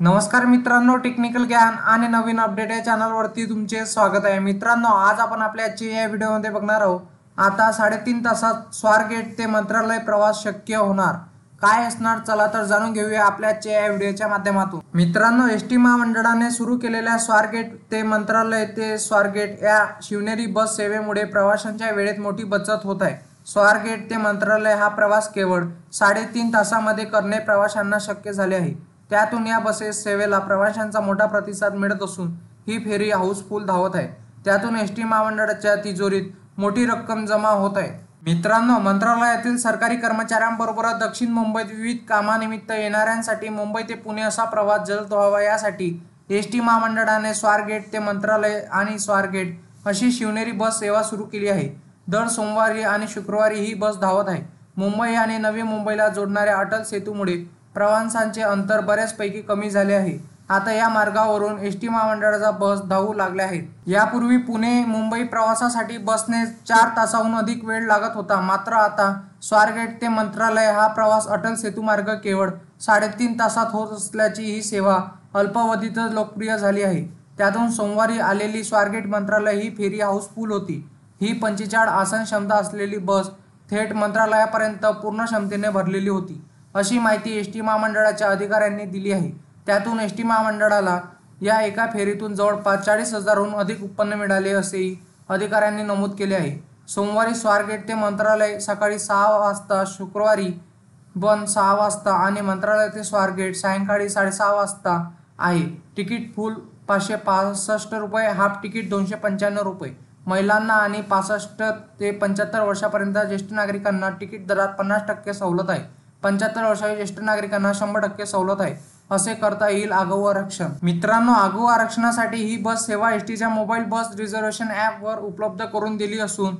नमस्कार मित्रांनो, टेक्निकल ज्ञान आणि नवीन अपडेट या चॅनलवरती तुमचे स्वागत आहे। मित्रांनो, आज आपण आपल्या आजच्या या व्हिडिओमध्ये बघणार आहोत आता 3.5 तासात स्वारगेट ते मंत्रालय प्रवास शक्य होणार काय असणार। चला तर जाणून घेऊया आपल्या आजच्या या व्हिडिओच्या माध्यमातून। मित्रांनो, एसटी महामंडळाने सुरू केलेल्या स्वारगेट ते मंत्रालय ते स्वारगेट या शिवनेरी बस सेवेमुळे प्रवाशांच्या वेळेत मोठी बचत होत आहे। स्वारगेट ते मंत्रालय हा प्रवास केवळ 3.5 तासांमध्ये करणे प्रवाशांना शक्य झाले आहे। त्यातून या बसेस सेवेला प्रवाशांचा मोठा प्रतिसाद मिळत असून ही फेरी हाऊसफुल धावत आहे। त्यातून एसटी महामंडळाच्या तिजोरीत मोठी रक्कम जमा होत आहे। मित्रांनो, मंत्रालयातील सरकारी कर्मचाऱ्यांबरोबर दक्षिण मुंबईत विविध कामानिमित्त येणाऱ्यांसाठी मुंबई ते पुणे असा प्रवास जलद व्हावा यासाठी एसटी महामंडळाने स्वारगेट ते मंत्रालय आणि स्वारगेट अशी शिवनेरी बस सेवा सुरू केली आहे। दर सोमवारी आणि शुक्रवारी ही बस धावत आहे। मुंबई आणि नवी मुंबईला जोडणाऱ्या अटल सेतूमुळे प्रवासांचे अंतर बऱ्याचपैकी कमी झाले आहे। आता या मार्गावरून एसटी महामंडळाचा बस धावू लागल्या आहेत। यापूर्वी पुणे मुंबई प्रवासासाठी बसने 4 तासाहून अधिक वेळ लागत होता, मात्र आता स्वारगेट ते मंत्रालय हा प्रवास अटल सेतू मार्ग केवळ 3.5 तासात होत असल्याची ही सेवा अल्पावधीतच लोकप्रिय झाली आहे। त्यातून सोमवारी आलेली स्वारगेट मंत्रालय ही फेरी हाऊसफुल होती। ही 45 आसन क्षमता असलेली बस थेट मंत्रालयापर्यंत पूर्ण क्षमतेने भरलेली होती, अशी माहिती एसटी महामंडळाच्या अधिकाऱ्यांनी दिली आहे। त्यातून एसटी महामंडळाला या एका फेरीतून जवळपास 40,000हून अधिक उत्पन्न मिळाले असेही अधिकाऱ्यांनी नमूद केले आहे। सोमवारी स्वारगेट ते मंत्रालय सकाळी 6 वाजता, शुक्रवारी बंद 6 वाजता आणि मंत्रालय ते स्वारगेट सायंकाळी 6:30 वाजता आहे। तिकीट फुल 565 रुपये, हाफ तिकीट 295 रुपये। महिलांना आणि 65 ते 75 वर्षापर्यंत ज्येष्ठ नागरिकांना तिकीट दरात 50% सवलत आहे। 75 वर्षाच्या ज्येष्ठ नागरिकांना 100% सवलत आहे। असे करता येईल आगाऊ आरक्षण। मित्रांनो, आगाऊ आरक्षणासाठी ही बस सेवा एसटीच्या मोबाईल बस रिझर्वेशन ॲपवर उपलब्ध करून दिली असून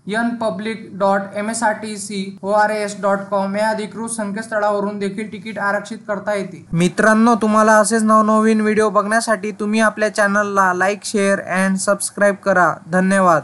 npublic.msrtcors.com या अधिकृत संकेतस्थळावरून देखील तिकीट आरक्षित करता येते। मित्रांनो, तुम्हाला असेच नवनवीन व्हिडिओ बघण्यासाठी तुम्ही आपल्या चॅनलला लाईक, शेअर अँड सबस्क्राईब करा। धन्यवाद।